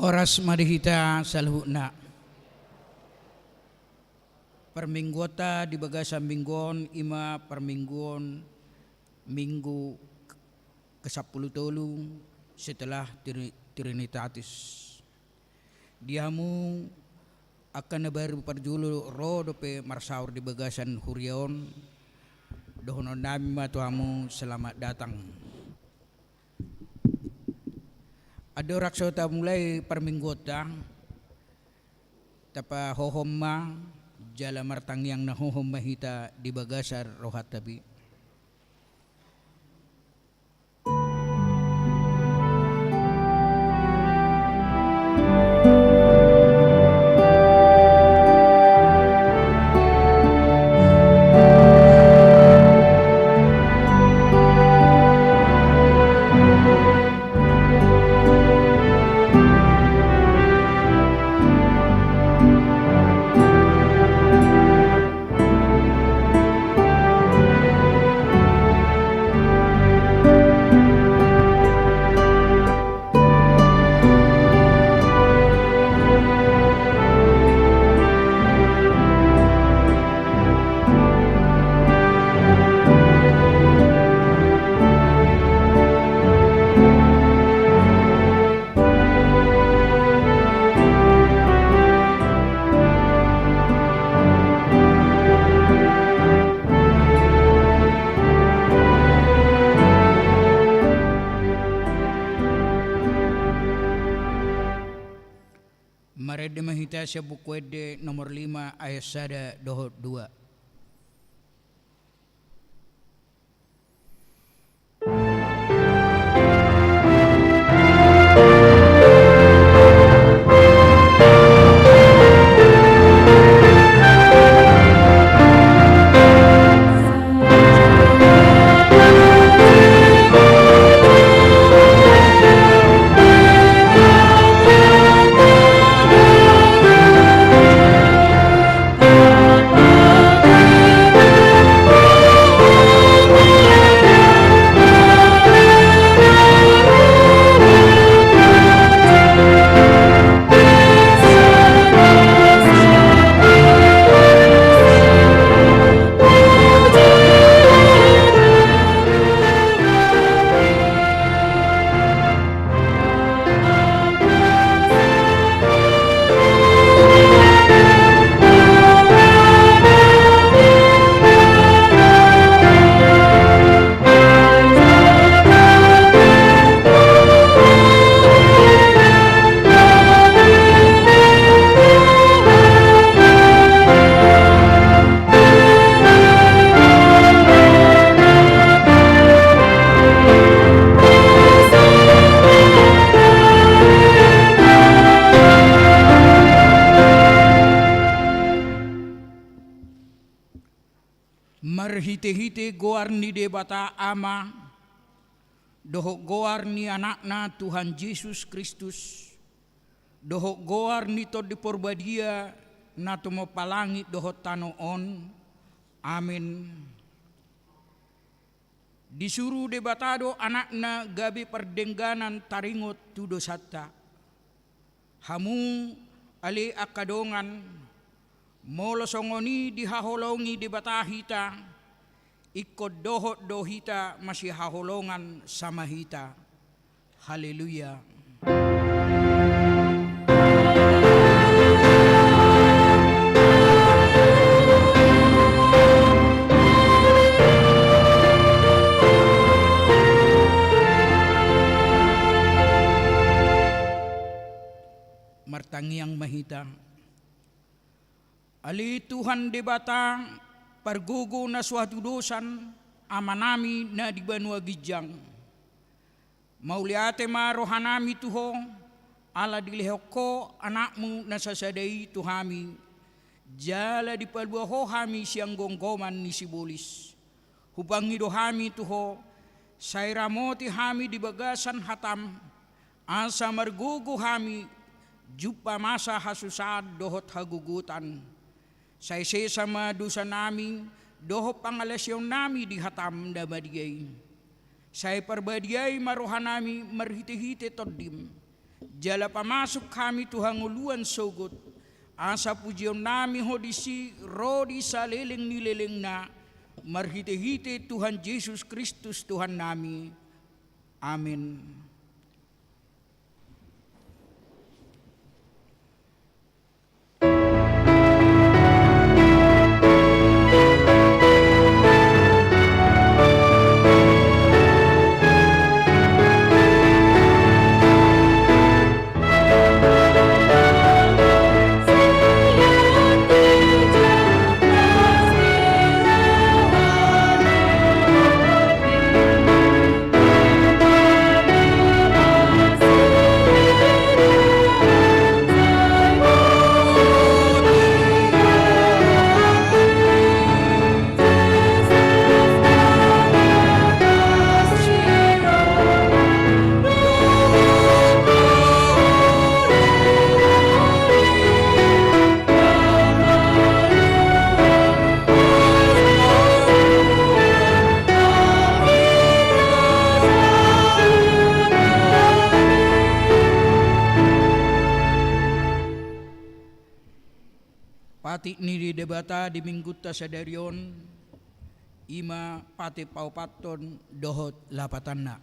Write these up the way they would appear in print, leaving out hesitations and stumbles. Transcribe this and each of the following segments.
Oras marihita salhuna. Perminggota di bagasan minggon ima perminggon minggu ke-10 setelah Trinitatis. Diamu akan baru perjulu rodo pe marsaur di bagasan hurion. Dohonon nami matuamu selamat datang. Ada raksota mulai perminggota tapa hohomma jala martang yang nahohom mahita di bagasar rohat tabi. Marede mahita sa bukwede nomor 5 ayat 1-2. Marhite-hite goar ni debata ama dohok goar ni anakna Tuhan Yesus Kristus dohok goar ni to di porbadia na tumo palangit dohot tanoon. Amin. Disuruh debatado anakna gabi perdengganan taringot tudo satta hamu ali akadongan molo songoni dihaholongi di batahita ikut dohot dohita masih haholongan sama hita. Haleluya. Martangiang mahita ali Tuhan debata pergugu na suatu dosan amanami na di Banua Gijang. Mauliate ma rohanami tuho ala dilehoko anakmu na sasadai tuhami. Jala di palbuaho hami siang gonggoman ni sibulis. Hubangi dohami tuho sairamoti hami di bagasan hatam. Asa margugu hami jupa masa hasusad dohot hagugutan. Say sama dosa namin, doho pangalasyon nami di hatam da badiyay. Say parbadiyay maruhan nami marhiti-hiti todim. Jala pamasuk kami Tuhan nguluan sogot. Asa pujian nami hodisi rodi saleleng nileleng na. Marhite-hite Tuhan Yesus Kristus Tuhan nami. Amin. Pati ni debata di mingguta sadarion ima pati paupaton dohot lapatanna.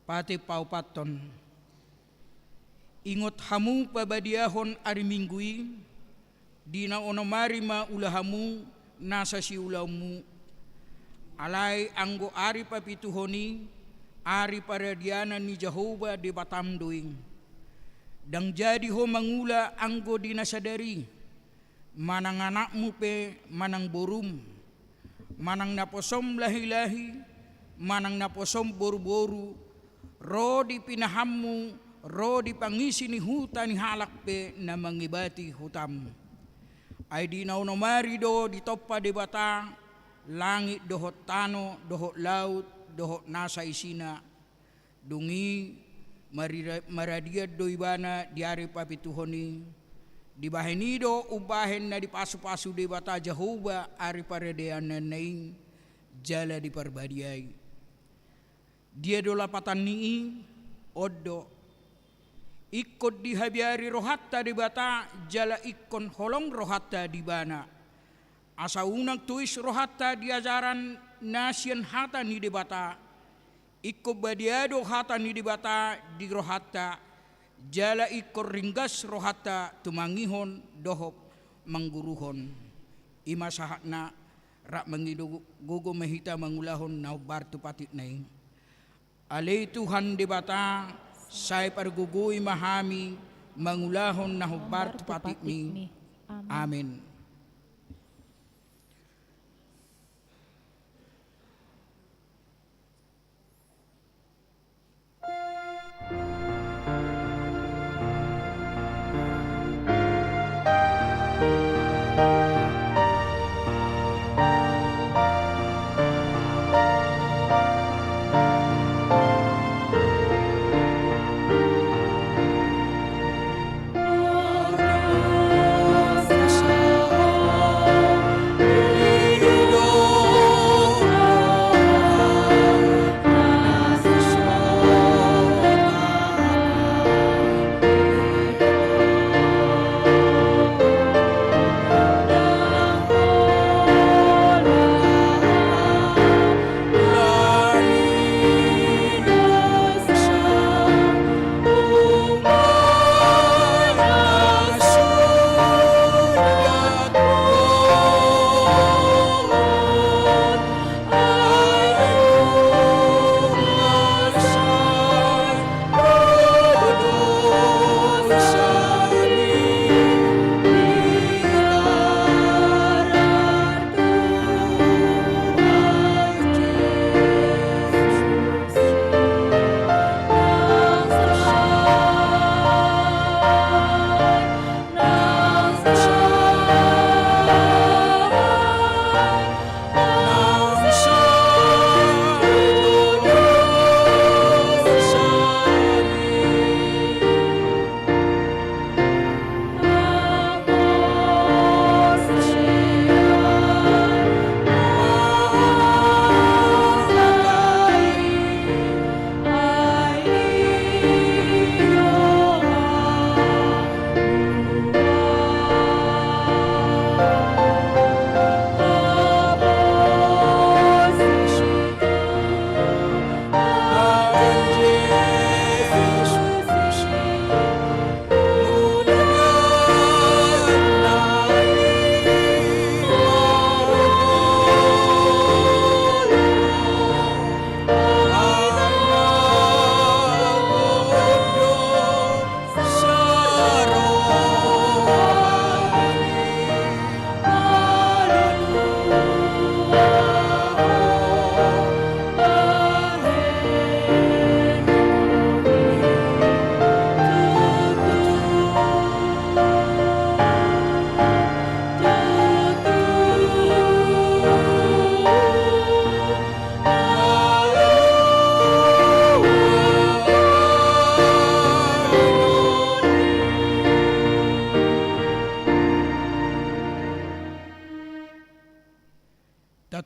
Pati paupaton ingot hamu pabadiahon ari minggui dina onomari ma ulahamu nasa si ulamu alai anggo ari papituhoni ari paradiana ni Jehovah di batamduing. Dang jadi ho mangula anggo dinasadari manang anakmu pe manang borum manang naposom lahi-lahi manang naposom boru-boru ro di pinahammu ro di pangisi ni huta ni halak pe na mangibati hutam ay di naunomari do di toppa de bata langit dohot tano dohot laut dohot nasa isina dungi maradiat do ibana diari papituhoni dibahenido ubahen na dipasu-pasu di bata Jehovah ari paradean naing jala di parbadiai dia do lapatan nii oddo ikut dihabiari rohatta di bata jala ikon holong rohatta di bana asa unang tuis rohatta diajaran nasian hata ni di bata ikko badiado hata ni di bata di rohatta jala ikko ringgas rohatta tumangihon dohop mangguruhon ima sahakna rak mengido gogo mehita mangulahon na bartu patit naing alay Tuhan di bata say pargugui mahami mangulahon na bartu patit ni amin.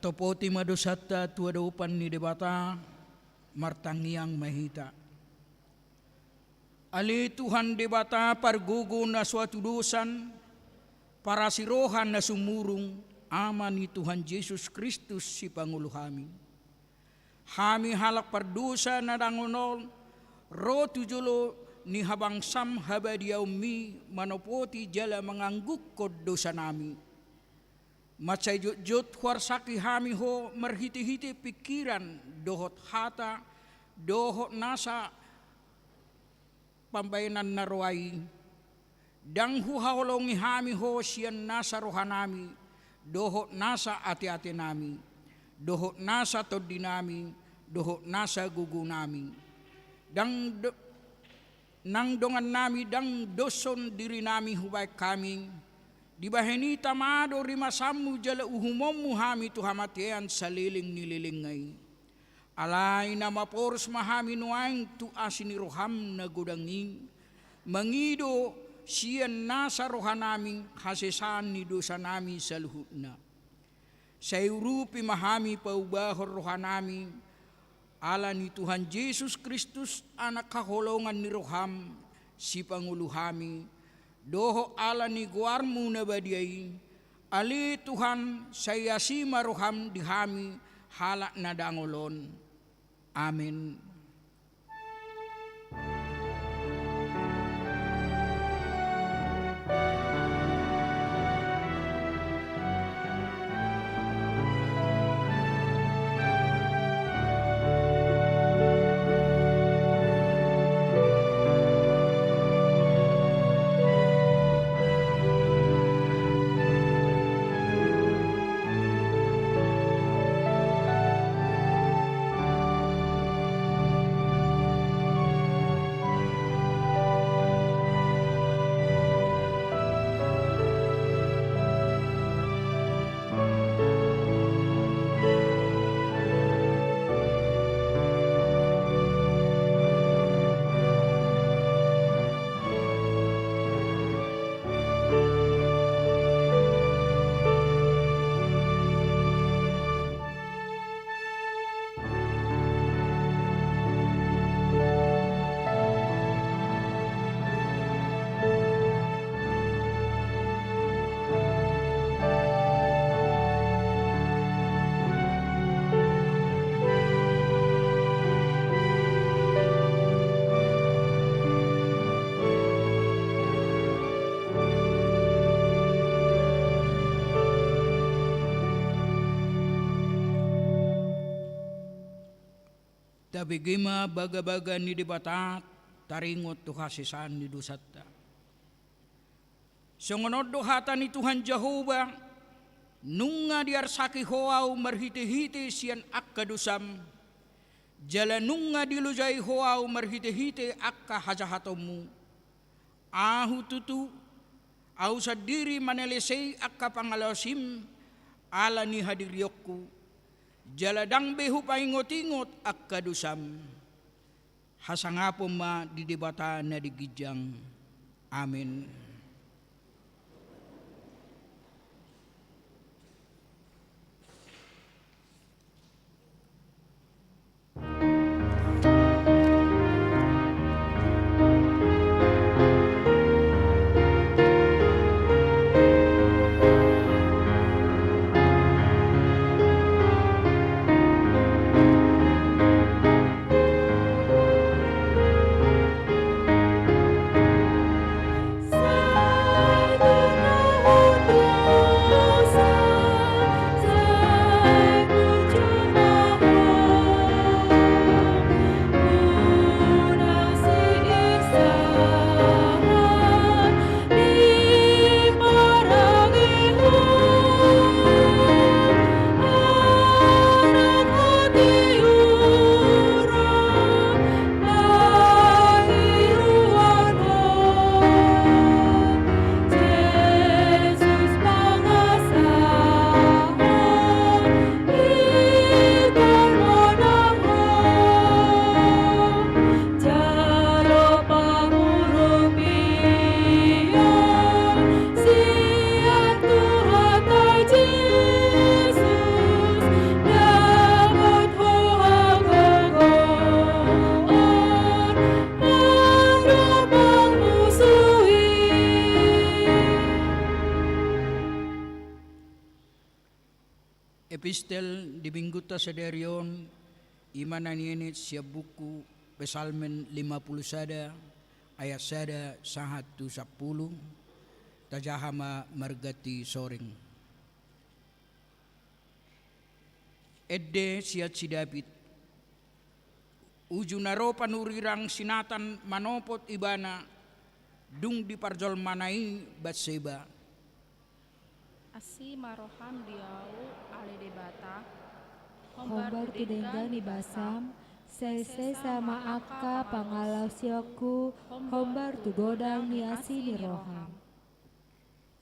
Katopoti madosata tuadaupan ni debata martangiang mahita. Ali Tuhan debata pargugo na suatu dosan para sirohan na sumurung ama ni Tuhan Yesus Kristus si Pangulo kami. Kami halak pardusa na dangonol ro tujulo ni habang sam habadiyaw mi manopoti jala mangangguk kod dosa nami. Matsay jut warsaki hami ho marhiti-hiti pikiran dohot hata dohot nasa pambayanan na ruay. Dang huhaolongi hami ho siyan nasa rohanami dohot nasa ati-ati nami. Dohot nasa todi nami, dohot nasa gugu nami. Nang dongan nami dang doson diri nami hubay kami. Di baheni tamado rimasamu jala uhumomu hami tuhamatian sa liling nililingay. Alay na maporos mahami nuaing tu asini roham na gudangin. Mangido siyan nasa rohanaming hasesaan ni dosa nami sa luhut na. Sa Europe mahami paubahor rohanami ala ni Tuhan Yesus Kristus anak kaholongan ni roham si Pangulo kami doho ala ni guarmu na badiyay ali Tuhan saya si maroham di kami halak na dangolon. Amen. Tabigima baga-baga ni debatat taringot tu hasisan ni dosata. Songonod dohatan ni Tuhan Jehovah nunga diarsaki hoaw marhiti-hiti siyan akka dosam jala nunga dilujay hoaw marhiti-hiti akka hajahatomu ahu tutu au sadiri manelesay akka pangalasim ala ni hadiryokku jaladang behu paingot-ingot ak kadusam. Hasangapom ma didebata na digijang. Amen. Sa Epistel di Mingguta Sederion Imanan ini siap buku Pesalmen 50 sada ayat sada 1-10 tajahama margati soring. Edde siat si David ujunaro panurirang sinatan manopot ibana dung di parjol manai Batseba. Asi maroham diau ale debata Hombar tudenggang ni basam sese sama akka pangalau sioku hombar tu godang ni asi ni roham.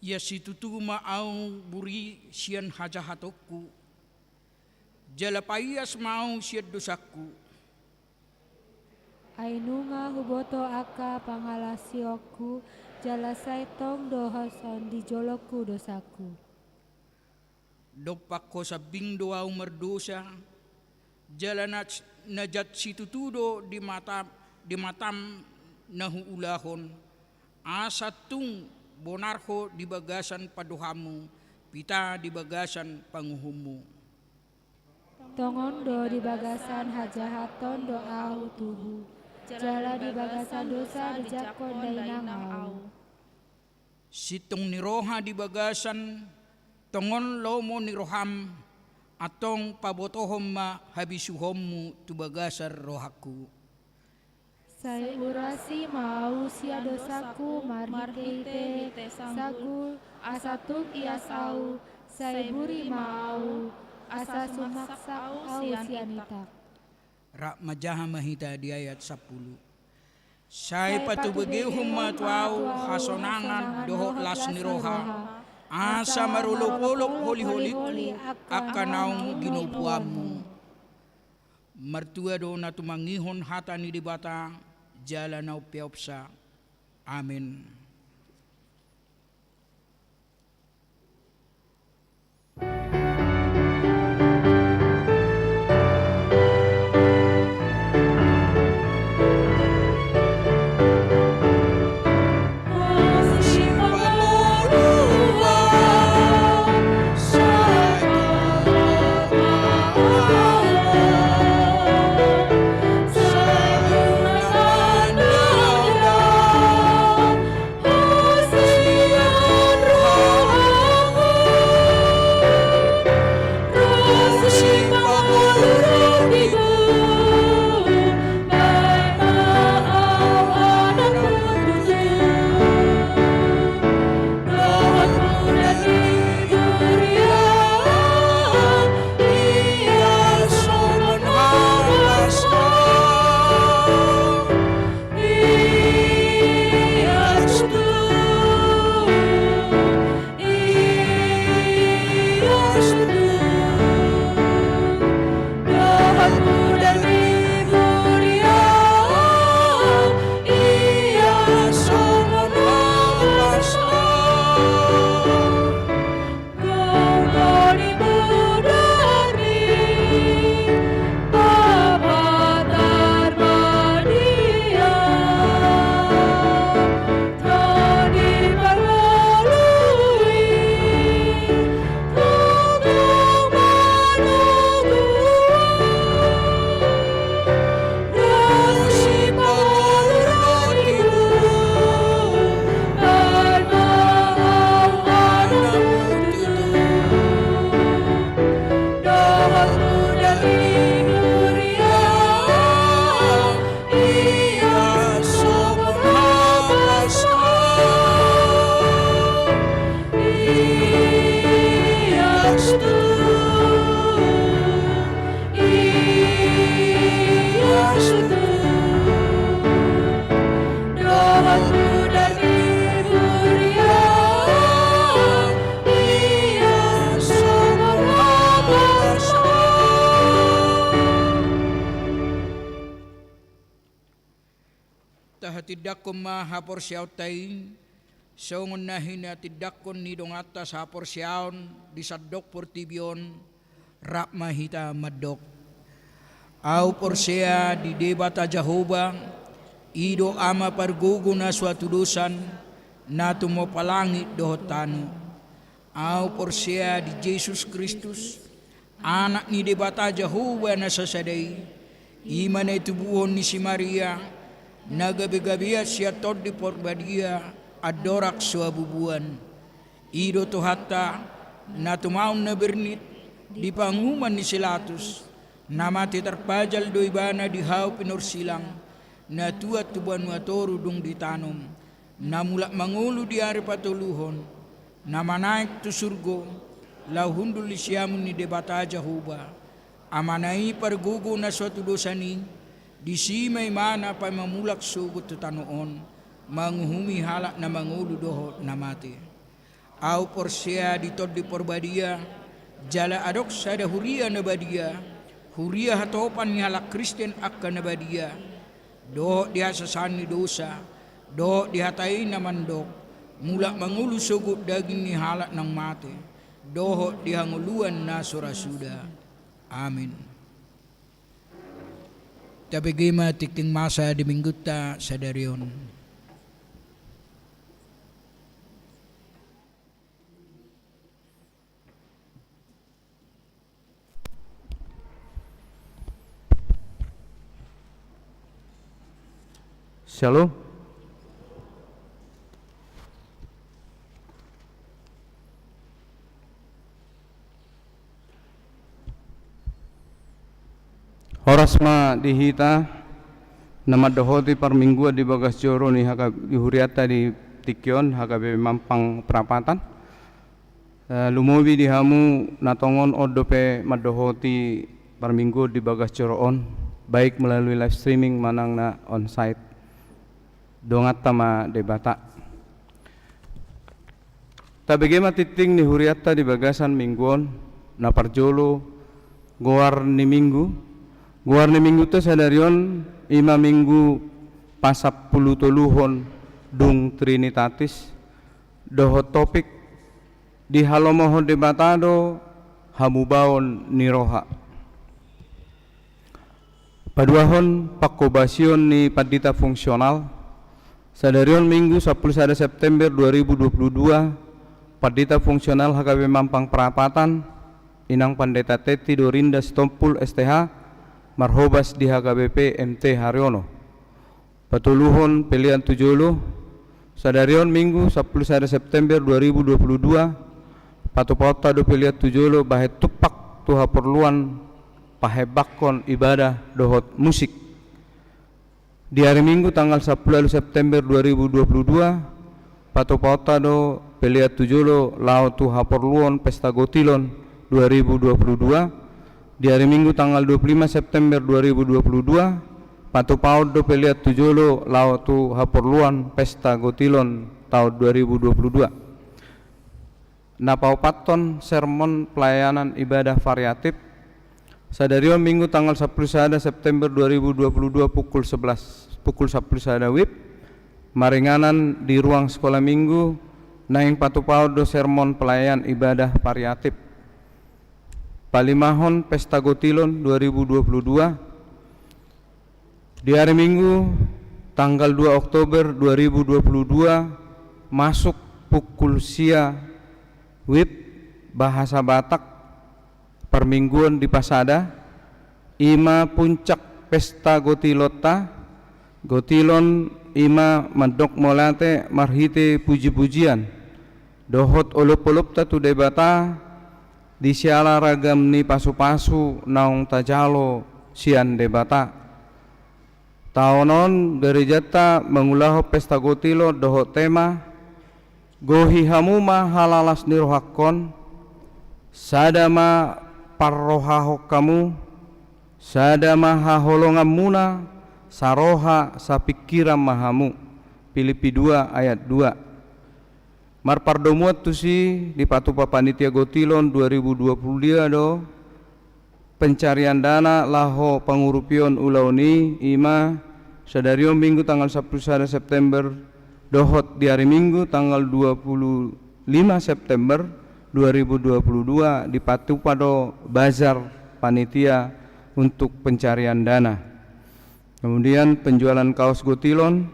Ya situtu mau buri sian hajahatokku jalapayas mau siat dosaku. Ainunga huboto akka pangala sioku jalasai tong dohoson di joloku dosaku. Dopak ko sabing doa merdosa jalanat najat situtudo di matam nahuulahon asatung bonarho di bagasan paduhamu pita di bagasan panguhumu. Tongondo di bagasan hajahaton doau tuhu jala di bagasan dosa di jakon dainang au. Sitong niroha di bagasan tongon lomo niroham atong pabotohom ma habisuhommu tu bagasar rohaku. Sai urasi mau sia dosaku marhite sagul asatuk iasau sai buri mau asa sumaksa au sianita. Rak majaha mahita di ayat 10. Sai patubagi humma tuau hasonangan doho las niroha asa marulok-ulok holi-holiku akan naung ginubuamu. Mertua do na tumangihon hata ni dibata jala na upiopsa. Amin. Tidak kumahapor siyaw tay songon nahina tidak kon ni dong atas hapor siyawn di sadok portibyon rak mahita madok au porsia di debata Jehovah ido ama parguguna suatu dosan na tumopalangit dohotanu au porsia di Yesus Kristus anak ni debata Jehovah na sasaday, ima na itubuhon ni si Maria, nagabi-gabiya siya tod di porbadia, adorak suabubuan. Ido to hatta, na tumaon na bernit, di panguman ni Silatus, na mati terpajal do ibana di hau pinursilang, na tuat tubuan watoru dung ditanom, na mulak mangulu di hari patuluhon, na manaik tu surgo, lauhundul isyamun ni debata Jehovah, amanai pergugu na suatu dosani, di simay mana pa mamulak sugut tu tanoon, manguhumi halak na mangulu doho na mati. Au porsia ditod di porbadia, jala adok sada huria na badia, huria hatopan ni halak Kristen akka na badia, doho dihasasani dosa, doho dihatai na mandok, mulak mangulu sugut daging ni halak ng mati, doho dihanguluan na surasuda. Amin. Tabigima tikting masa di mingguta sa darion. Shalom. Horasma dihita nama dohoti per minggu di bagas joro ni haka dihuriata di Tikyon haka be mampang perapatan. Lumobi dihamu natongon odope madohoti per minggu di bagas joro on, baik melalui live streaming manang na on site. Dongat tama debata. Tabegema titing ni huriata di bagasan mingguon na parjolo goar ni minggu. Guar ni minggu tu sadarion 5 minggu pasap puluh toluhon dung Trinitatis doho topik di halomoho debatado hamubaon niroha paduahon pakobasion ni padita fungsional sadarion minggu 11 September 2022 padita fungsional HKB Mampang Perapatan inang Pandeta Teti Dorinda Stompul STH Marhobas di HKBP MT Haryono patuluhon pilihan 70 sadarion minggu 11 September 2022 patupauta do pilihan 70 bahet tupak tuha perluan pahebakon ibadah dohot musik di hari minggu tanggal 10 September 2022 patupauta do pilihan 70 lao tuha perluan pesta gotilon 2022 di hari Minggu tanggal 25 September 2022 patu paud do peliat tujolo lau tu haperluan pesta gotilon tahun 2022 napau paton sermon pelayanan ibadah variatif sadarion Minggu tanggal 10 September 2022 pukul 11 WIB maringanan di ruang sekolah minggu naing patu paud do sermon pelayanan ibadah variatif Palimahon Pesta Gotilon 2022 di hari Minggu tanggal 2 Oktober 2022 masuk pukul sia WIB bahasa Batak permingguan di Pasada ima puncak Pesta Gotilota Gotilon ima mandok molate marhite puji-pujian dohot olup-olup tatu debata di siala ragam ni pasu-pasu naung tajalo sian debata taonon gerejata mengulaho pesta gotilo doho tema gohi hamuma halalas nirohakon sadama parrohahok kamu sadama haholongam muna saroha sapikiram mahamu Filipi 2 ayat 2 Marpardomuat tusi di patupa panitia gotilon 2022 do pencarian dana laho pangurupion ulauni ima sadarion minggu tanggal 11 September dohot di hari Minggu tanggal 25 September 2022 di patupa do bazar panitia untuk pencarian dana. Kemudian penjualan kaos gotilon,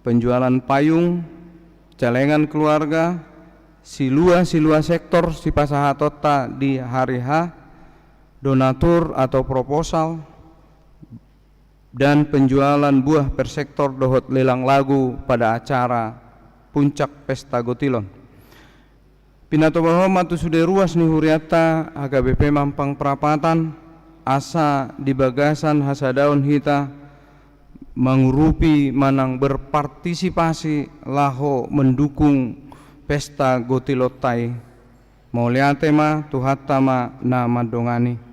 penjualan payung, celengan keluarga, silua sektor si pasahatota di hari H, donatur atau proposal, dan penjualan buah per sektor dohot lelang lagu pada acara puncak pesta Gotilon. Pinato bahwa matu sudah ruas ni huriata HKBP Mampang Perapatan asa di bagasan hasadaun hita mengurupi manang berpartisipasi laho mendukung pesta Gotilotai mauliate ma tuhatta ma na madongani.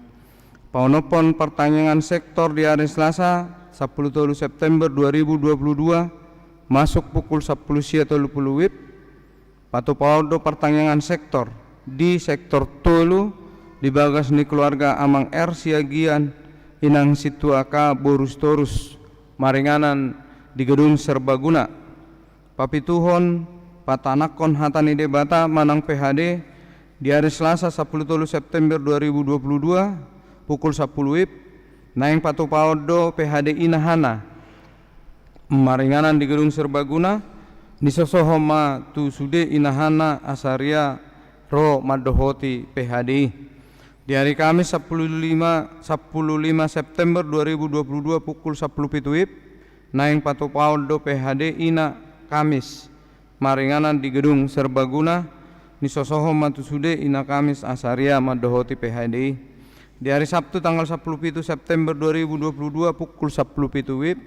Paunopon pertanyaan sektor di hari Selasa 10 September 2022 masuk pukul 10.30 WIB. Patu paudo pertanyaan sektor di sektor tolu di bagas ni keluarga Amang R siagian inang situaka borus torus maringanan di gedung serbaguna. Papituhon patanakon hatani debata manang PHD di hari Selasa 10 September 2022 pukul 10 WIB naing patu paudo PHD inahana maringanan di gedung serbaguna nisosohoma tu sude inahana asaria ro madohoti PHD. Di hari Kamis 15 September 2022 pukul 10 WIB naing patu paudo PHD ina Kamis maringanan di gedung serbaguna nisosohoma tu sude ina Kamis asaria madohoti PHD. Di hari Sabtu tanggal 10 September 2022 pukul 10 WIB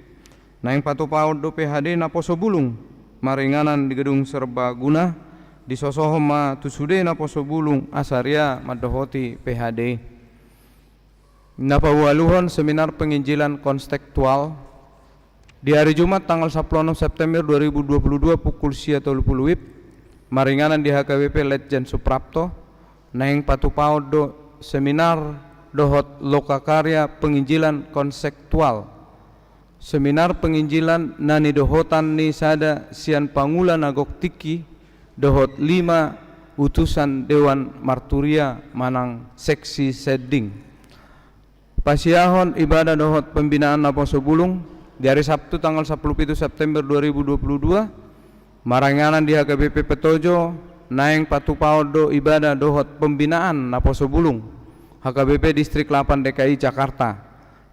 naing patu paudo PHD na Poso Bulung maringanan di gedung serbaguna di sosohoma tusude na Poso Bulung asaria madohoti PHD. Napawaluhon seminar penginjilan konstektual di hari Jumat tanggal 16 September 2022 pukul 10 WIB maringanan di HKBP Letjen Suprapto naing patu paudo seminar dohot lokakarya penginjilan konseptual. Seminar penginjilan nani dohotan ni sada sian pangula nagok tiki dohot 5 utusan Dewan Marturia manang seksi seding. Pasiahon ibadah dohot pembinaan na Poso Bulung di hari Sabtu tanggal 10 September 2022 maranganan di HKBP Petojo naing patu paudo ibadah dohot pembinaan na Poso Bulung HKBP Distrik 8 DKI Jakarta.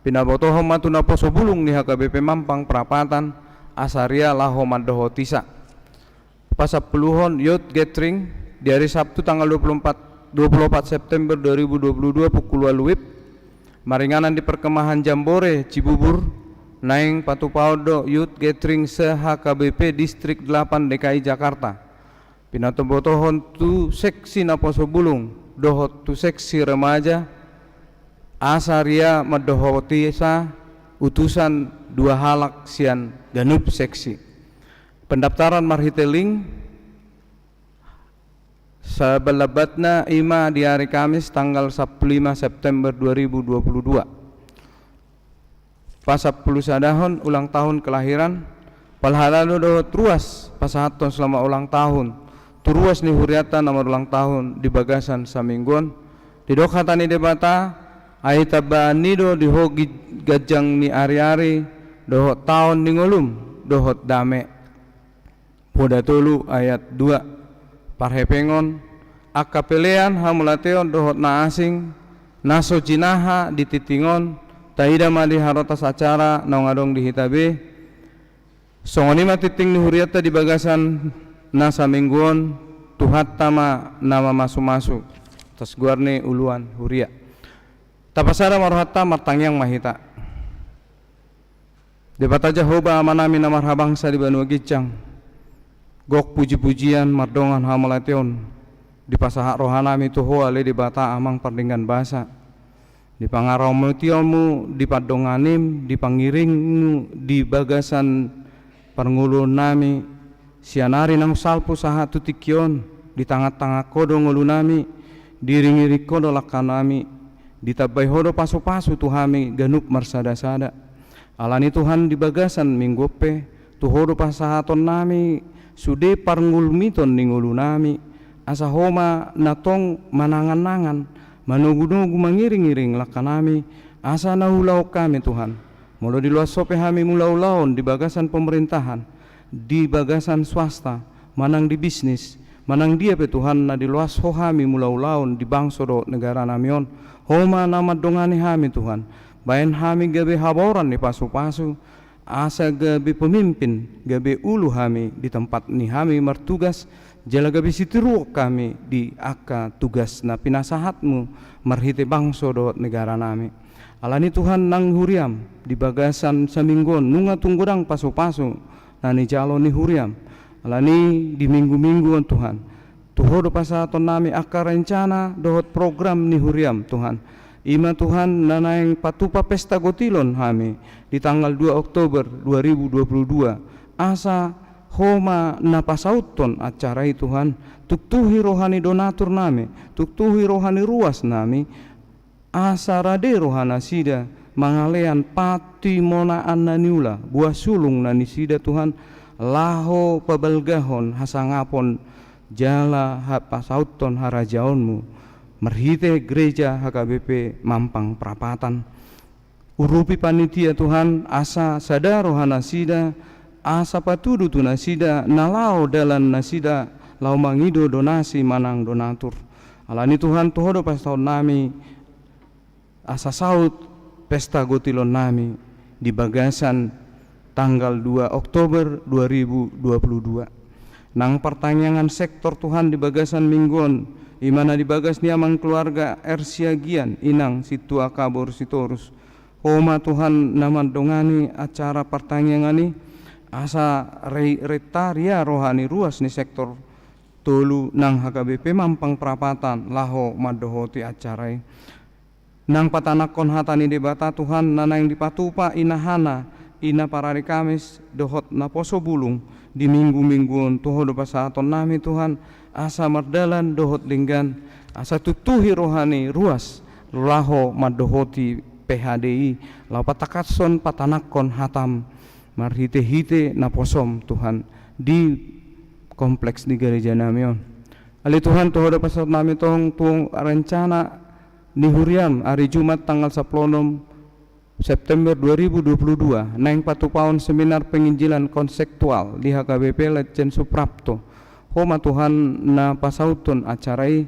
Pinabotohom matu na Poso Bulung ni HKBP Mampang Perapatan asaria laho madohotisa. Pasapuluhon Youth Gathering di hari Sabtu tanggal 24 September 2022 pukul 8 WIB maringanan di Perkemahan Jambore Cibubur naing patu paudo Youth Gathering se HKBP Distrik 8 DKI Jakarta. Pinatobotohon tu seksi na Poso Bulung dohot tu seksi remaja asaria madohotisa utusan 2 halak sian ganup seksi. Pendaftaran marhiteling sabalabatna ima di hari Kamis tanggal 15 September 2022. Pasap puluh sadahon ulang tahun kelahiran palhalalu dohot ruas pasahaton selama ulang tahun turuas ni huriata nomor ulang tahun di bagasan samingguan di dokhatani debata aita banido di hogi gajang ni ari-ari dohot tahun ni ngolum dohot dame poda tolu ayat 2 parhepengon akapelean hamulateon dohot na asing naso jinaha di titingon taida madi harotas acara nongadong di hitabe songonima titing ni huriata di bagasan nasa mingguan tuhat tama nama masu-masu tas guarne uluan huria tapasara marhata martangyang mahita debata jahoba manami na marhabangsa di Banua Gicang gok puji-pujian mardongan hamalateon di pasahak rohanami tuho ale di bata amang pardinggan basa di pangaraw mutiomu di padonganim di pangiringmu di bagasan parngulun nami sianari nang salpo sahatu tikyon di tangah-tangah kodo ngulunami diringiri kodo lakanami ditabay hodo paso-paso tuhami ganup marsada-sada alani Tuhan di bagasan minggope tuhodo pasahaton nami sude parngulmiton ningulunami asa homa natong manangan-nangan manugu-nugu mangiring-iring lakanami asa nahulau kami Tuhan mula di luas sope kami mulau-laon di bagasan pemerintahan di bagasan swasta manang di bisnis manang dia pe Tuhan na di luas ho kami mulau-laon di bangso do negara namion Homa nama dongani kami Tuhan. Bayan kami gabe haboran ni pasu-pasu. Asa gabe pemimpin, gabe ulu kami di tempat ni kami mertugas. Jala gabe sitiru kami di aka tugas na pinasahatmu marhite bangso dohot negara nami. Alani Tuhan nang huriam di bagasan saminggon nunga tunggurang pasu-pasu nani jalo ni huriam. Alani di minggu-minggu Tuhan. Tuhodo pasaton nami aka rencana dohot program ni huriam Tuhan. Ima Tuhan nanaing patupa pesta gotilon kami di tanggal 2 Oktober 2022 asa homa napasauton acara Tuhan tuktuhi rohani donatur nami tuktuhi rohani ruas nami asa rade rohana sida mangalean pati monaan naniula buah sulung nani sida Tuhan laho pabelgahon hasangapon jala pasauton harajaonmu merhite gereja HKBP Mampang Perapatan. Urupi panitia Tuhan asa sadaro hanasida asa patudu tu nasida nalao dalan nasida lau mangido donasi manang donatur. Alani Tuhan tuhodo pas tahun nami asa saut pesta gotilon nami di bagasan tanggal 2 Oktober 2022. Nang pertanyaan sektor Tuhan di bagasan mingguan imana di bagas ni amang keluarga Ersiagian inang situa kabur sitorus homa Tuhan nama dongani acara pertanyaan asa retaria rohani ruas ni sektor tolu nang HKBP Mampang Perapatan laho madohoti acarai nang patanakon hatani debata Tuhan nanang dipatupa inahana ina parari Kamis dohot naposo bulung di minggu-mingguan tuhodo pasaton nami Tuhan asa mardalan dohot linggan asa tutuhi rohani ruas laho madohoti PHDI lau patakatson patanakon hatam marhite-hite naposom Tuhan di kompleks di gereja namion. Ali Tuhan tuhodo pasat nami tuong rencana ni huriam hari Jumat tanggal 10 September 2022 naing patupaon seminar penginjilan konseptual di HKBP Lecen Suprapto. Homa Tuhan na pasautun acarai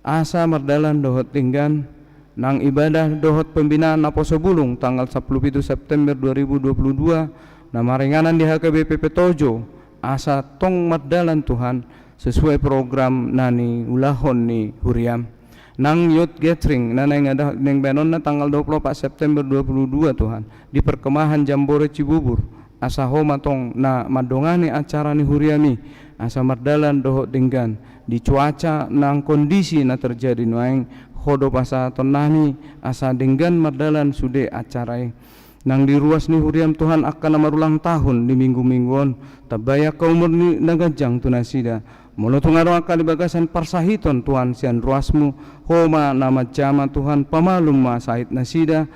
asa mardalan dohot tinggan nang ibadah dohot pembinaan naposo bulung tanggal 17 September 2022 na maringanan di HKBP Petojo asa tong mardalan Tuhan sesuai program nani ulahon ni huriam nang youth gathering nanay nga neng benon na tanggal 24 September 2022 Tuhan di perkemahan Jambore Cibubur asa homa tong na madongani acara ni huriami asa mardalan dohot dinggan di cuaca nang kondisi na terjadi nuaing hodo pasa tonani asa dinggan mardalan sude acarai nang di ruas ni huriam Tuhan akan marulang tahun di minggu-mingguan tabaya ka umur ni nagajang tunasida mula tungaro akal bagasan parsahiton Tuhan sian ruasmu homa nama jama Tuhan pamalum masait nasida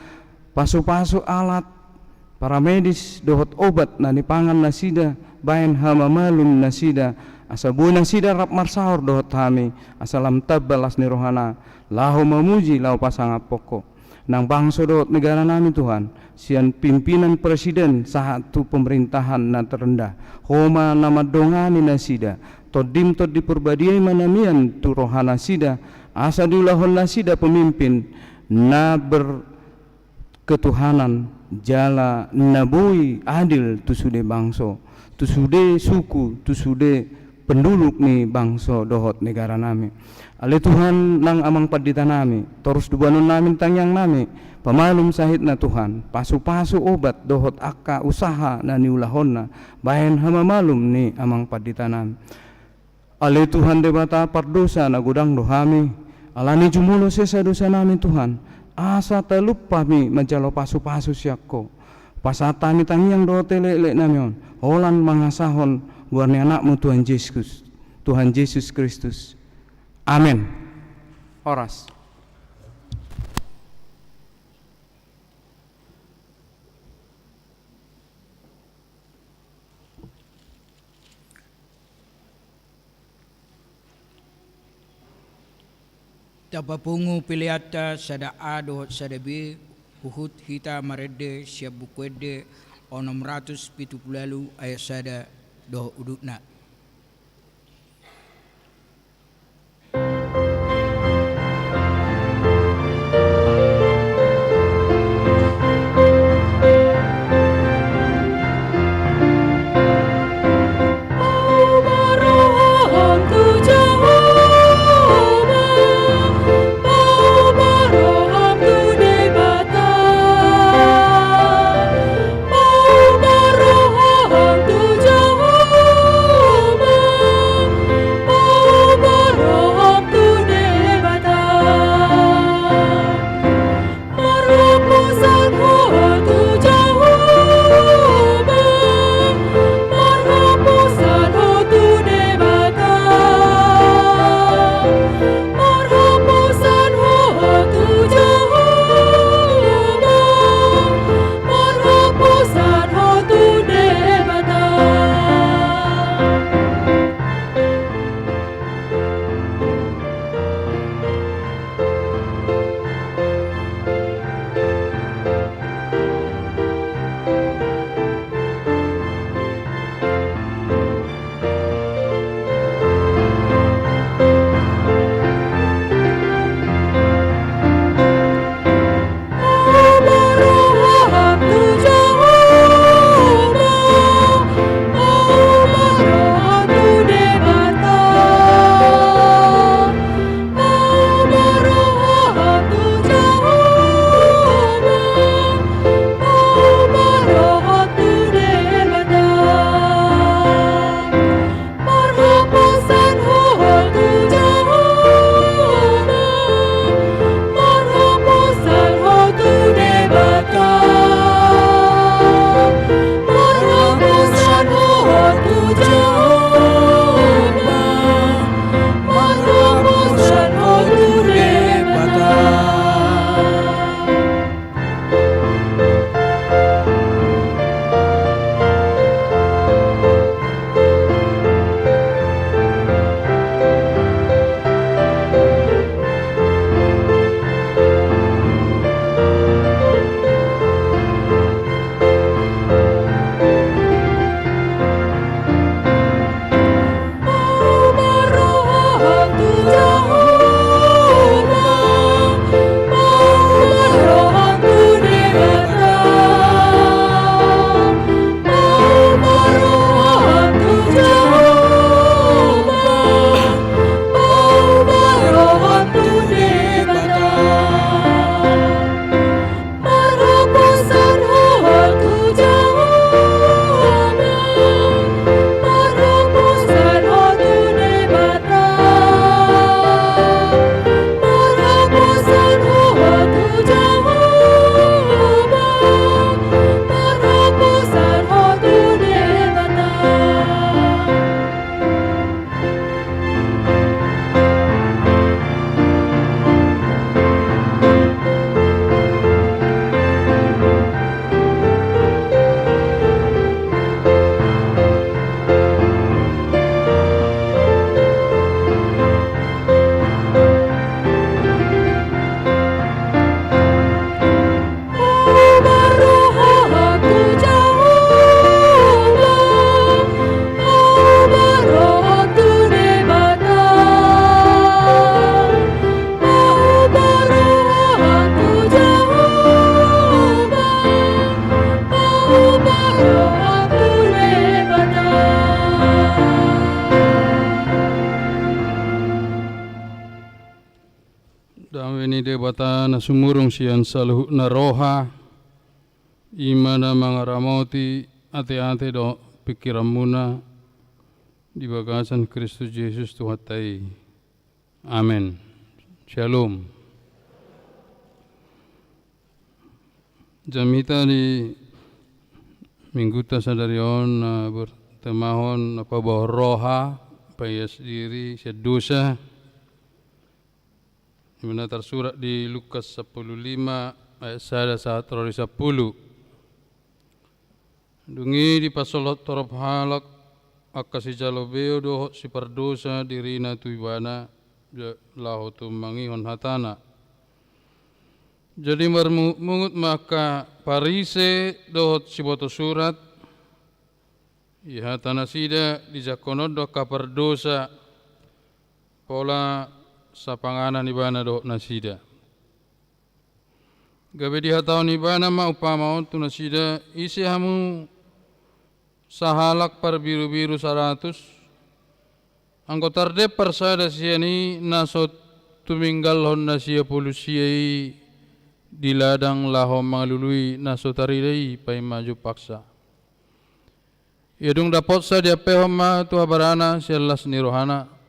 pasu-pasu alat para medis dohot obat na nipangan nasida bayan hama malum nasida asa bu nasida rap marsaur dohot hami asalam tabbalas ni rohana lahu memuji lau pasangap pokok nang bangso dohot negara nami Tuhan sian pimpinan presiden satu pemerintahan na terendah homa nama dongani nasida todim tod diperbadiai manamian tu rohana sida asa diulahon nasida pemimpin na berketuhanan jala nabui adil tu sude bangso tu sude suku tu sude penduduk ni bangso dohot negara nami ale Tuhan nang amang padita nami terus dubanon namin tangyang nami pamalum sahit na Tuhan pasu-pasu obat dohot akka usaha na niulahon na bayan hamamalum ni amang padita nami ale Tuhan debata pardosa na gudang dohami alani jumulo sesa dosa nami Tuhan asa talupa mi majalo pasu-pasu siakko pasatani tangyang do telele namion holan mangasahon guarni anakmu Tuhan Yesus Kristus amin oras Tapapungu piliata sada A dohot sada B uhut hita marede siap bukwede o 670 ayat sada dohot udutna. ni debata na sumurong siyan sa luhut na roha, ima na mga ramoti, ate-ate do pikiran muna, di bagasan Kristus Yesus Tuhan tay. Amen. Shalom. Jamita di minggu ta sadarion na bertemahon apa bawa roha, payas diri, sedosa. Di mana tersurat di Lukas 15 ayat 1-10. Dungi di pasolot torop halak akasi jalobeo doh si perdosa dirina tuibana lahu tumangihon hatana. Jadi mungut maka parise doh si boto surat hatana sida di jakonod do ka perdosa pola sapanganan ibana do nasida. Gabe di hataon ibana ma upamaon tu nasida isi hamu sahalak par biru-biru 100. Angko tarde persada siani nasot tuminggal hon nasia polusiai di ladang lahom malului nasotaridai pai maju paksa. Yadung dapot sa dia pehoma tua barana sialas nirohana.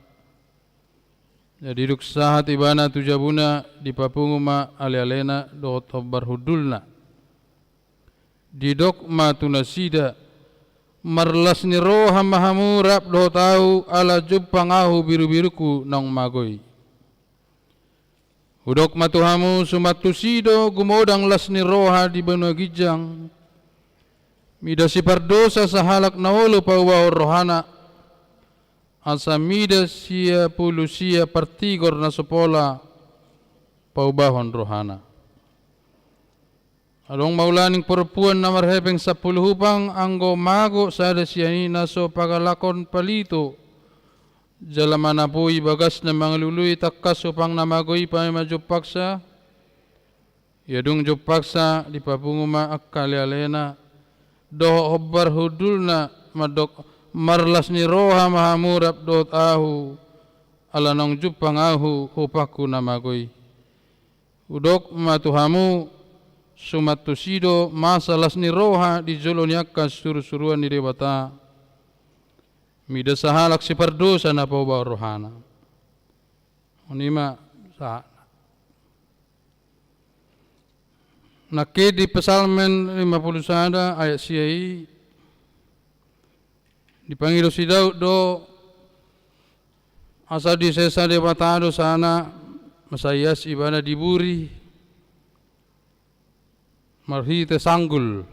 Jadi duk sahat ibana tujabuna di papunguma ale-alena dot hobar hudulna. Didok ma tunasida marlas ni roha mahamu rap do tau ala jupangahu biru-biruku nong magoi. Udok matuhamu sumatusido gumodang las ni roha di benua gijang. Mida si pardosa sahalak naolo pauwa rohana. Asamida sia pulusia partigor na sopola paubahon rohana. Adong maulaning perempuan na marhepeng 10 hupang anggo mago sada siya na so pagalakon palito. Jalamana po ibagas na mga luluy takkas upang namagoy pa majupaksa. Yadung jupaksa di papunguma akali-alena. Doh obar hudul na madok marlas ni roha mahamurap dot ahu alanong jupang ahu hupaku namagoy. Udok matuhamu sumatusido masalas ni roha di jolonyaka suru-suruan ni debata. Mida sahalak si pardosa na paubaw rohana. Unima sa nakid di Psalmen 51 ayat siyai dipanggil si Daud do asa di sesa debatado sana masayas ibana diburi marhite sanggul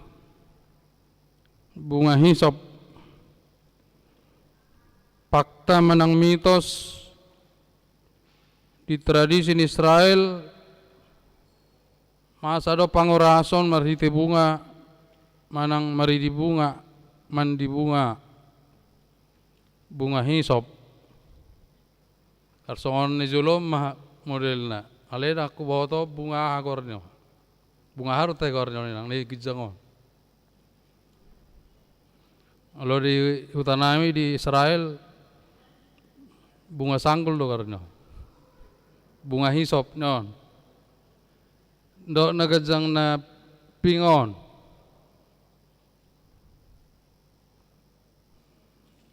bunga hisop fakta menang mitos di tradisi Israel masa do pangorason marhite bunga manang maridi bunga mandi bunga hisop karsongon ni julom mah modelna alena aku bawa to bunga agornyo bunga harut agornyo nang ni gijangon alo di hutanami di Israel bunga sanggul do karnyo bunga hisop non do nagajang na pingon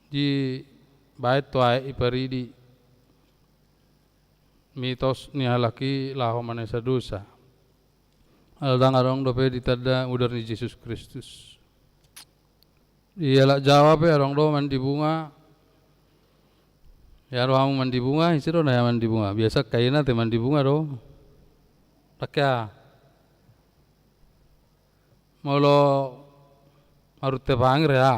di bait tuai iparidi mitos ni halaki laho manesa dosa aldang arong dope ditada udar ni Yesus Kristus iyalah jawab arong do mandi bunga ya rohamu mandi bunga isiro na mandi bunga biasa kaina te mandi bunga do takya molo marute bangre ya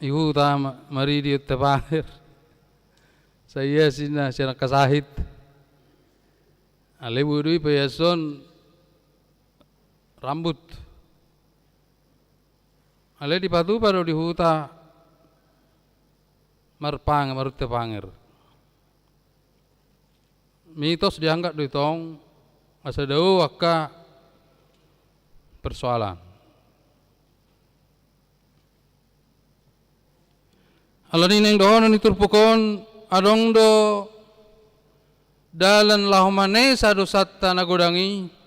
ihu ta mari di tebahir saya sina sina kasahit ale budui payason rambut ale di patu baru di huta marpang marut tebangir mitos dianggap ditong asa dau akka persoalan alani neng dohon ni turpukon adong do dalan lahumane sa dosatta nagodangi.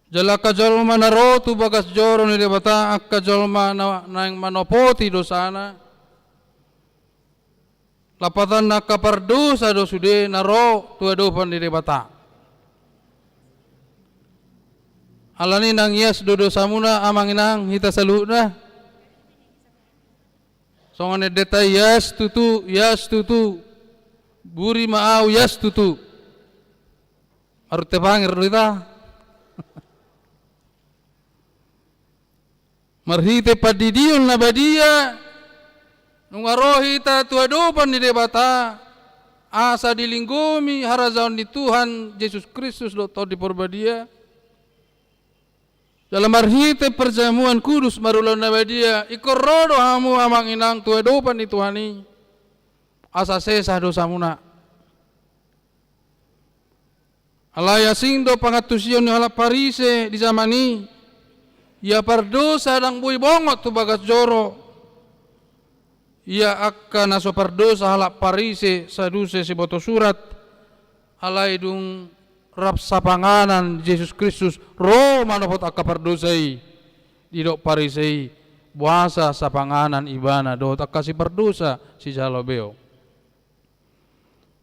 Jala kajolma na rotu bagas joro ni debata ak kajolma na yang manopoti dosana. Lapatan na kapardu sa dosude na ro tuadopan ni debata. Alani nang yes dodo samuna amang inang hita saluna. Songan deta yes tutu. Buri maaw yes tutu. Arute pangir rita. Marhite padidion na badia. Nung arohita tuadopan ni debata. Asa dilinggomi harazaon di Tuhan Yesus Kristus do to di porbadia. Dalam marhite perjamuan kudus marulon na badia. Ikorodo hamu amang inang tuadopan ni Tuhani. Asa sesa dosa muna. Alaya sindo pangatusion ni hala parise di zamani. Ia pardosa dang bui bongot tu bagas joro. Ia akka naso pardosa hala parise saduse si boto surat. Alai dung rap sapanganan Yesus Kristus ro manopot akka pardosai. Didok parisei buasa sapanganan ibana do akka si pardosa si jalobeo.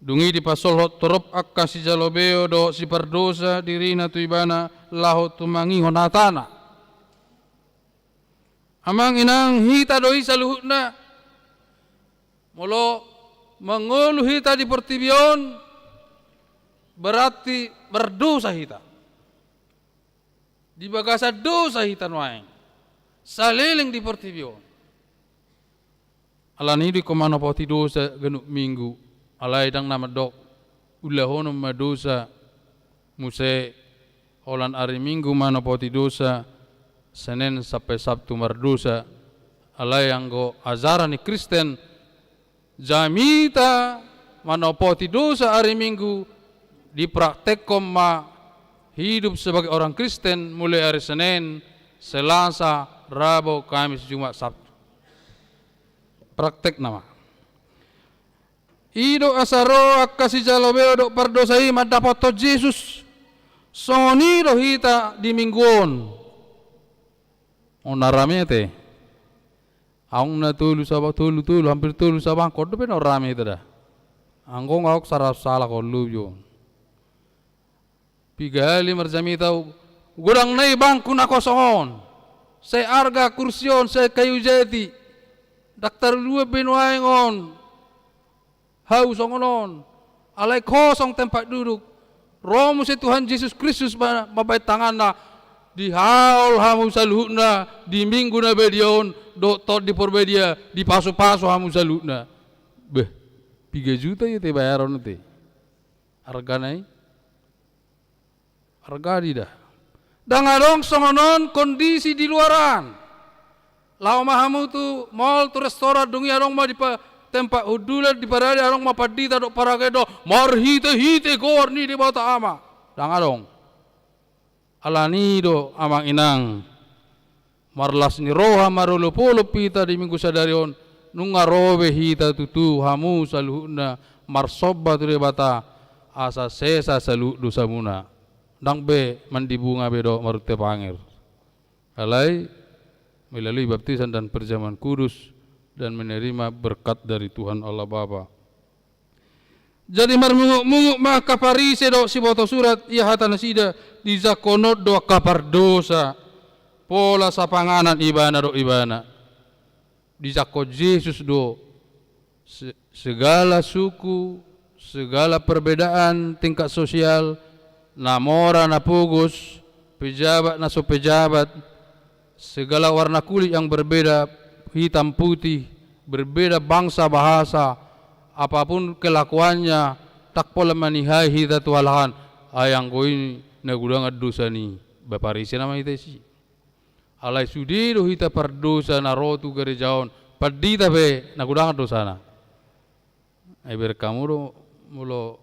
Dungi di pasolhot torop akka si jalobeo do si pardosa dirina tu ibana lahot tumangi honatana. Amang inang hita doi saluhutna. Molo mengulu hita di pertibion berarti berdosa hita. Di bagasa dosa hita nuaing. Saliling di pertibion. Alani di komano poti dosa genuk minggu. Alai dang nama dok. Ulahono madosa muse holan hari minggu mano poti dosa. Senin sampai Sabtu mardosa. Alai anggo ajaran ni Kristen jamita manopoti dosa hari Minggu dipraktekkom ma hidup sebagai orang Kristen mulai hari Senin, Selasa, Rabu, Kamis, Jumat, Sabtu. Praktek nama. Ido asaro akasi jalobeo do pardosai madapoto Yesus. Soni do hita di mingguon. Onarame te. Aung na tulu hampir tulu sabang kodo pe rame itu dah. Angkong auk sarap salah kolu jo. Pigali marjami tau gudang nai bangku na kosongon. Saya arga kursion saya kayu jati. Daktar dua benuaingon. Hau songonon. Alai kosong tempat duduk. Romo se Tuhan Yesus Kristus mabai tangan na. Di haul hamu saluhna di minggu na bedion doktor di porbedia di paso-paso hamu saluhna beh 3 juta ya te bayaron te harga nai harga dah dangadong songonon kondisi di luaran lau mahamu tu mall tu restoran dungi adong ma di tempat udulan di parade adong ma padita dok paragedo marhite gor ni di bawah ama dangadong alanido amang inang marlas ni roha marulupulo pita di minggu sadarion nunga robe hita tutu hamu saluhna marsoba tu bata asa sesa salu dosa muna dang be mandi bunga bedo marute pangir alai melalui baptisan dan perjamuan kudus dan menerima berkat dari Tuhan Allah Bapa. Jadi marmunguk maka parise do si boto surat ia hatana sida di zakonot do kapardosa pola sapanganan ibana do ibana di zakot Yesus do segala suku segala perbedaan tingkat sosial namora na pugus pejabat na so pejabat segala warna kulit yang berbeda hitam putih berbeda bangsa bahasa apapun kelakuannya tak pola manihai hita tualahan ayang ko ini nagudang dosa ni baparisi nama hita si alai sudi do hita pardosa na rotu gerejaon padita be nagudang dosa na ay berkamu do mulo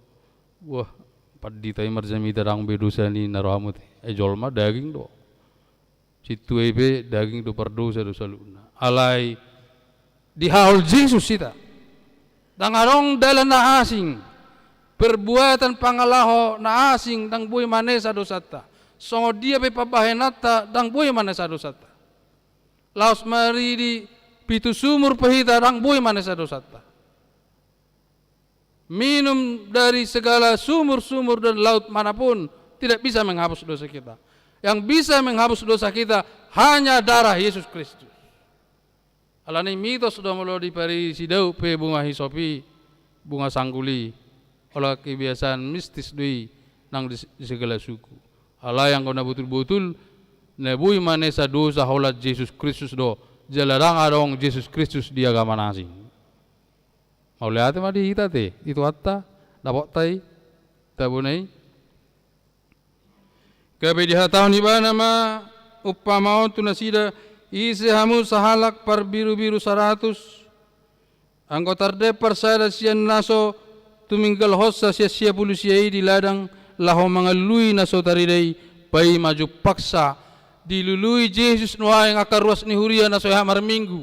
wah padita imarjami tarang be dosa ni narohamut ay jolma daging do situ be daging do pardosa dosa luna alai dihaul Jesus sita dangarong dalan na asing perbuatan pangalaho na asing dang buhay manesa dosata. Songo dia pe pabahenata dang buhay manesa dosata. Laos maridi pitu sumur pahita dang buhay manesa dosata. Minum dari segala sumur-sumur dan laut manapun tidak bisa menghapus dosa kita. Yang bisa menghapus dosa kita hanya darah Yesus Kristus. Alani mitos sudah mulai dipari sidau pe bunga hisopi, bunga sangguli. Olah kebiasaan mistis dui nang di segala suku. Allah yang kau betul-betul nebui manesa dosa holat Yesus Kristus do jalarang adong Yesus Kristus di agama nasi. Mau lihat mah di kita te itu hatta dapat tai tabunai. Kabeh tahun iba nama upamao tu nasida isi hamu sahalak par biru-biru 100 anggota depar saya sian naso tuminggal hossa sia-sia pulusiai di ladang laho mangalui naso taridai pai maju paksa dilului Yesus noa yang akar ruas ni huria naso hamar minggu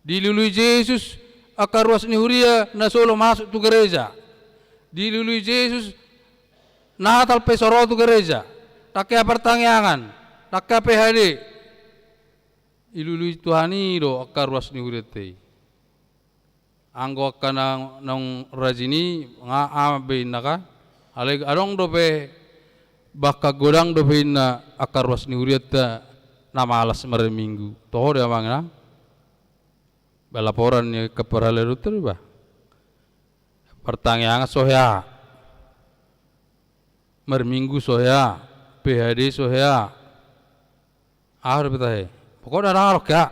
dilului Yesus akar ruas ni huria naso lo masuk tu gereja dilului Yesus nahatal pesoro tu gereja takia pertanyaan takia PHD ilului Tuhani do akar ruas ni huria tei anggo kana nang rajini nga abe naka aleg adong dope baka godang dope na akar ruas ni huriata na malas mare minggu toho dia mangna balaporan ni keperale ruter ba pertanyaan soya mar minggu soya PHD soya ahar betahe pokok darang rok ya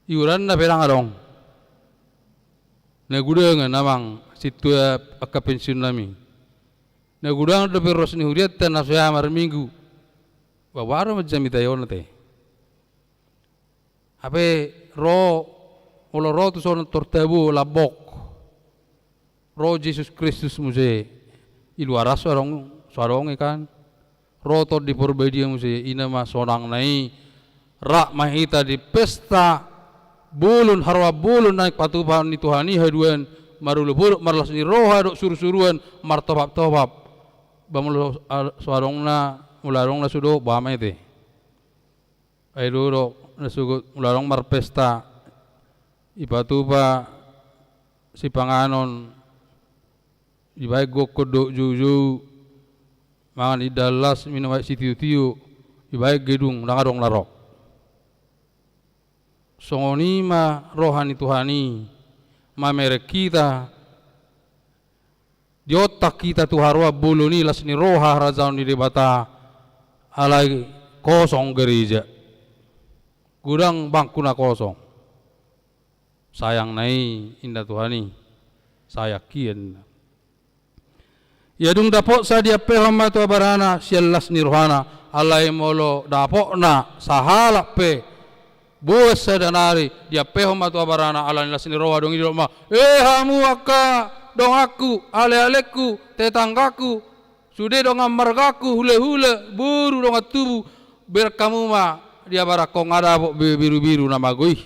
iuran na perang adong na gudang namang situ akka pensiun nami na gudang do perros ni huriat tan asya mar minggu bawaro majam itayon te ape ro olo tu son tortabu labok ro Jesus Kristus muse iluaras sarong ikan ro to di perbedi muse ina ma sonang nai rak mahita di pesta bulun harwa bulun naik patupan ni Tuhani haduan marulu buluk marlas ni roha dok suruh-suruhan martobab-tobab bamul suarongna mularongna sudo bamai te ai do nasugut mularong marpesta ipatupa si panganon ibai gokodo juju mangan idalas minum si tiu-tiu ibai gedung langadong larok songoni ma rohani Tuhani mamere kita di otak kita tu harwa bulu ni las ni roha razaun di debata alai kosong gereja gudang bangkuna kosong sayang nai indah Tuhani saya kian ya dung dapok sadia pehama tu abarana sialas ni rohana alai molo dapok na sahala pe bos sadanari dia peho matu abarana ala nilas ni roha dong idoma hamu akka dong aku ale-aleku tetanggaku sude dong amargaku hule-hule buru dong atubu berkamu ma dia barakong ada biru-biru nama goi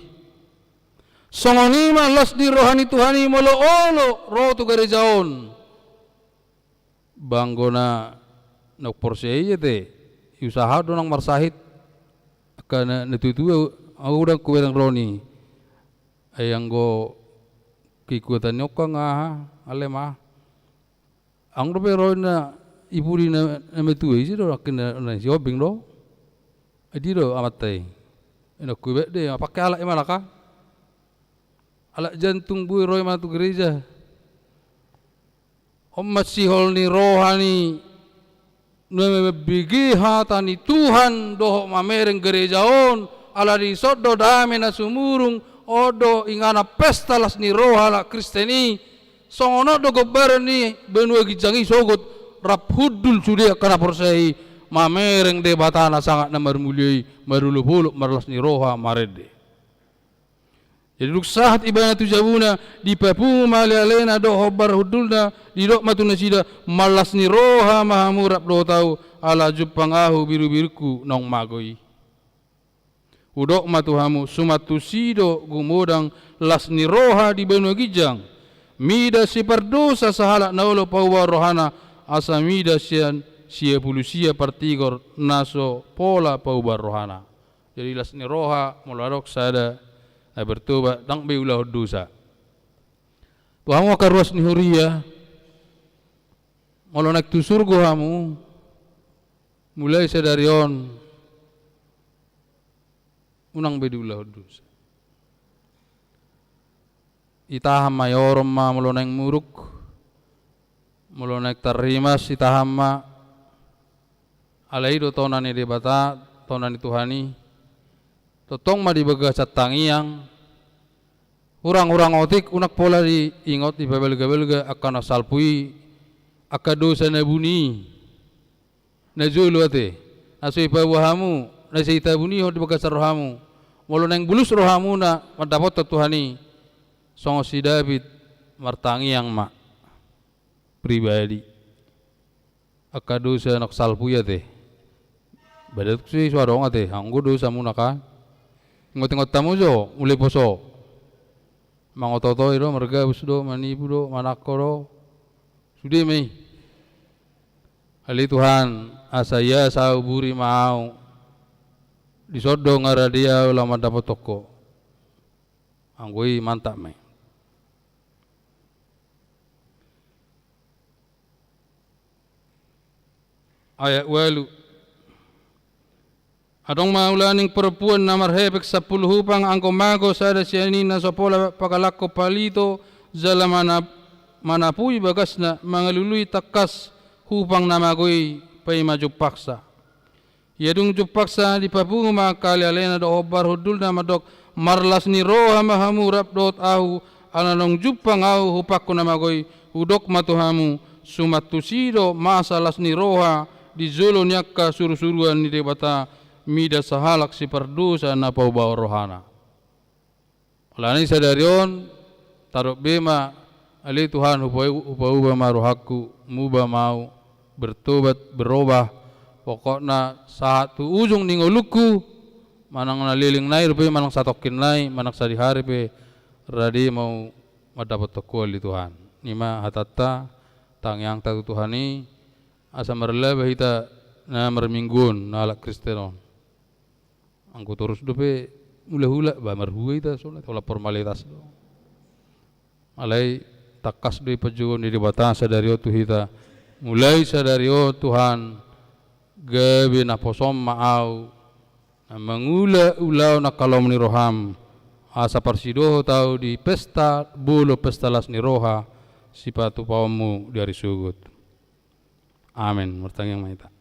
songoni ma las di rohani Tuhani molo olo roh tu gerejaon banggona nok porsei te usaha donang marsahit kana netutu aku udah kuwerang roni ayang go kikuatan nyoka ngah ale mah ang do pero na iburi na metu isi do akin na siobing do adi do amatai ina kuwe de pakai ala emalaka ala jantung bui roy matu gereja masih hol ni rohani bigi hatani Tuhan doh mamereng gereja on ala di sodo dame na sumurung odo ingana pesta las ni roha la kristeni songono do gobar ni benua gijangi sogot rap hudul sudia kana porsai mamereng de batana sangat na marmuliai marulu buluk marlas ni roha marede jadi duk sahat ibana tu jabuna di papu malalena do hobar hudulna di dok matuna sida malas ni roha mahamurap do tau ala jupangahu biru-biruku nong magoi udok matuhamu sumatu sido gumodang las ni roha di benua gijang mida si perdosa sahala naulo pauwa rohana asa mida sian sia pulusia partigor naso pola pauba rohana. Jadi las ni roha mularok sada na bertoba dang beulah dosa. Tuhan wa karwas ni huria molo naik tu surga hamu mulai sadarion unang bedulah dosa. Itaham mayorom ma molo naik muruk molo naik tarimas itaham ma alaido tonani de bata tonani Tuhani totong ma dibaga catangiang urang-urang otik unak pola di ingot di babel-babel akan asalpui akadosa na buni na julu ate asoi pawahamu na seita buni ho dibaga sarohamu molo nang bulus rohamu na madapot Tuhani songo si David martangiang ma pribadi akadosa nak salpui ate badat si suarong ate anggo dosa muna ka ngot-ngot tamu jo mulai poso mangototo iro merga busdo manibu do manakoro sudah mai hali Tuhan asaya sauburi mau disodo ngaradia ulama dapat toko anggoi mantap mai ayat walu adong maulaning perempuan namar hebek 10 hupang angko mago sada siani na sopola pakalako palito zala manapui bagasna mangalului takas hupang namagoi pay maju paksa. Yadung jupaksa di papungu makali alena do obar hudul na madok marlas ni roha mahamu rapdot ahu ananong jupang ahu hupakku namagoi hudok matuhamu sumatusido masalas ni roha di zolo nyakka suru-suruan ni debata mida sahalak si perdosa na paubaw rohana. Alani sadarion tarok bema ali Tuhan upauba maruhaku muba mau bertobat berubah pokokna saat tu ujung ningoluku manang naliling nai rupi manang satokin nai manang sadihari pe radi mau mendapat toko ali Tuhan. Nima hatata tangyang tatu Tuhani asa marla bahita na merminggun na alak Kristenon. Angku terus dope hula-hula ba marhuai ta solat ola formalitas do. Alai takas do pajugon di bata sadario tu hita mulai sadario Tuhan gabe na posom maau na mangula ulau na kalom ni roham asa parsidoho tau di pesta bulu pesta las ni roha sipatu pawamu dari sugut. Amin. Mertangyang maita.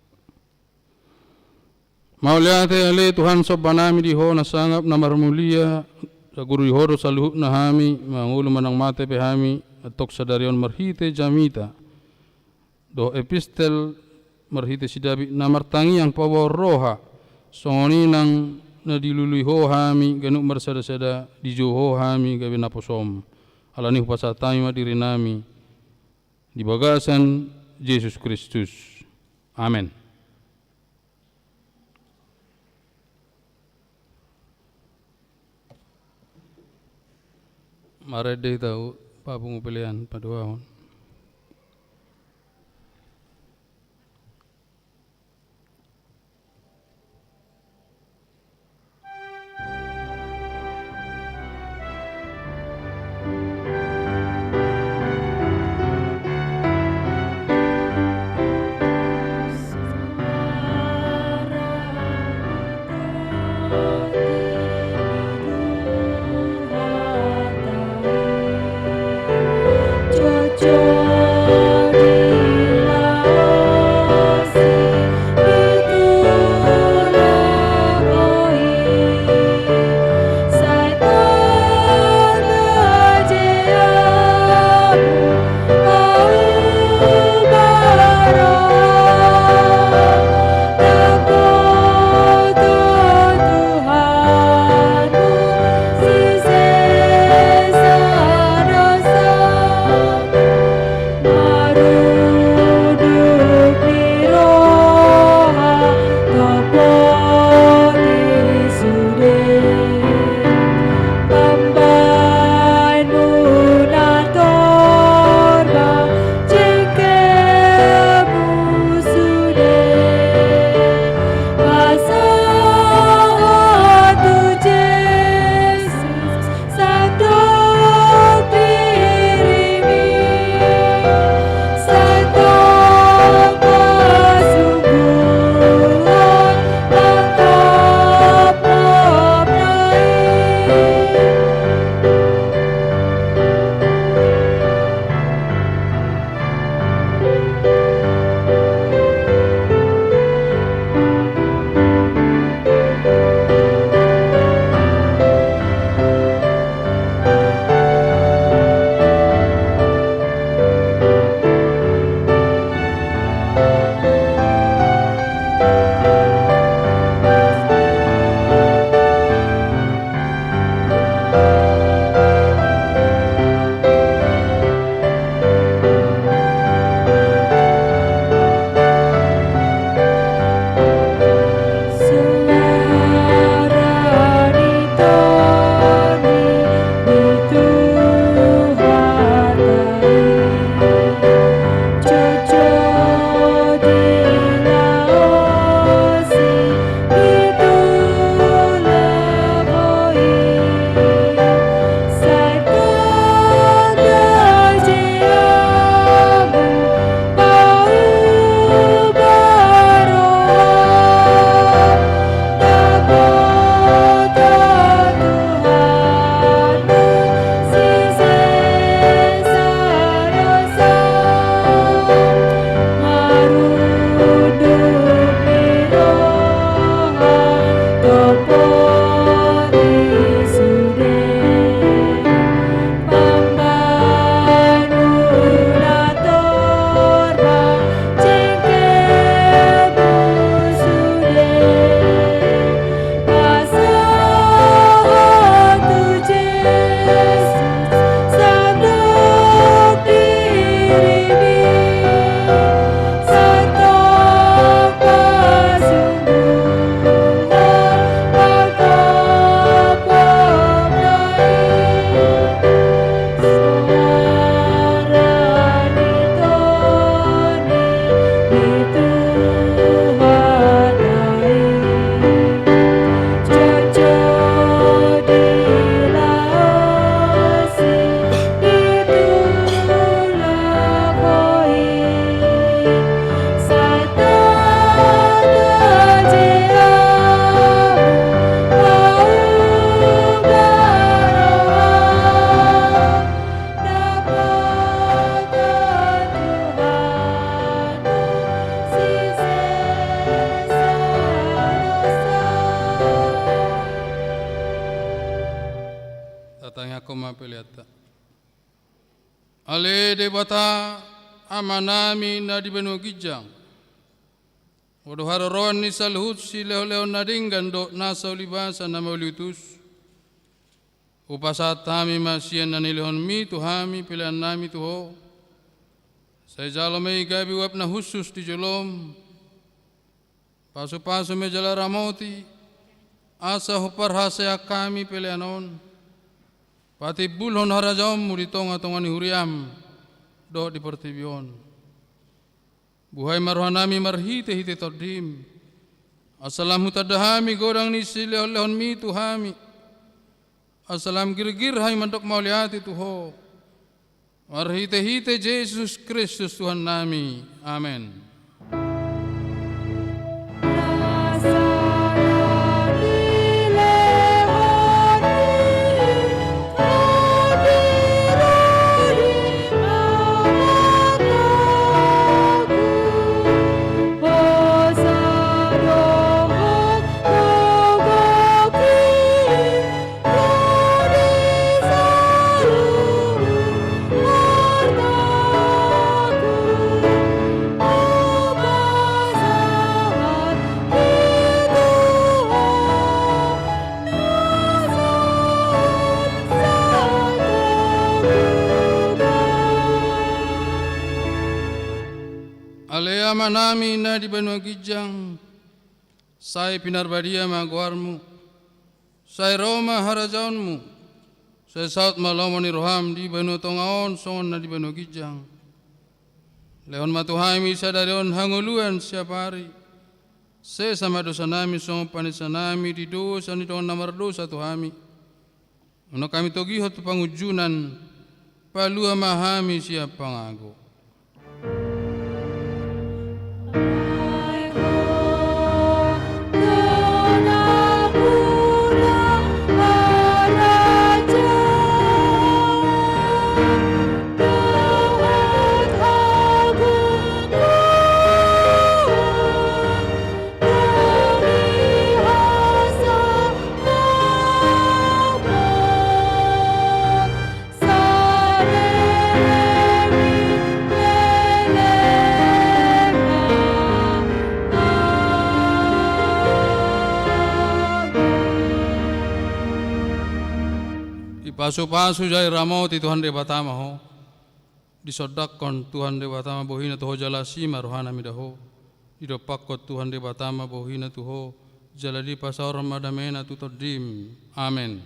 Mauliate ale Tuhan sobanami di ho nasangap na marmulia sa guru horo sa luhut na hami mangulo manang mate pe hami atok sadarion marhite jamita do epistel marhite sidabi na martangi ang pawor roha songoni nang nadilului ho hami ganuk marsada-sada di jo ho hami gabe naposom alani hupasatami madiri nami di bagasan Yesus Kristus. Amin. Marede tahu papungu pilihan paduahon. Cuaca sarang ako mapiliata. Ale debata amanami na di benua gijang. Waduh haroron ni salhut si leo nadinggan do nasa ulibasa na maulitus. Upasat kami masih nanilihon mi tuhami pilihan nami tuho. Saya jalomei gabi wap na khusus di jolom. Pasu-pasu me jala ramoti. Asa hupar hasaya kami pilihanon. Pati bulhon harajom muri tonga-tongani huriam. Do di pertibion. Buhay marhanami marhite-hite todim. Assalamu tadahami godang ni silehon mi tuhami. Assalam gir-gir hai mandok mauliati Tuho. Marhite-hite Yesus Kristus Tuhan nami. Amin. Alea nami na di benua gijang, sai pinarbadia maguarmu, sai Roma harajaunmu, sai saut malomoni roham di benua tongaon songon na di benua gijang. Leon matuhami sadarion hanguluan siapa hari, se sama dosa nami songon panisa nami di dosa ni dongan namar dosa tuhami. Ono kami togi hotu pangujunan, palua mahami siapa ngago. Pasu-pasu jai ramoti Tuhan debatama ho. Disodakon Tuhan debatama bohina tuho jalasi maruhana midaho. Didopakot Tuhan debatama bohina tuho. Jaladi pasar madamena tutodim. Amin.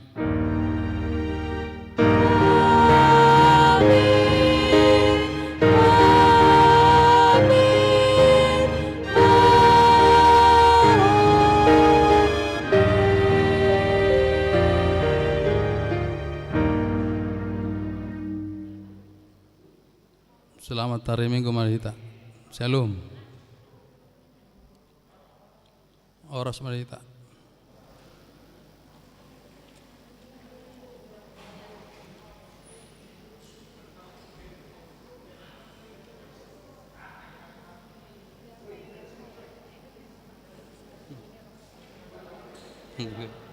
Selamat hari Minggu Marita. Shalom. Oras Marita. Good.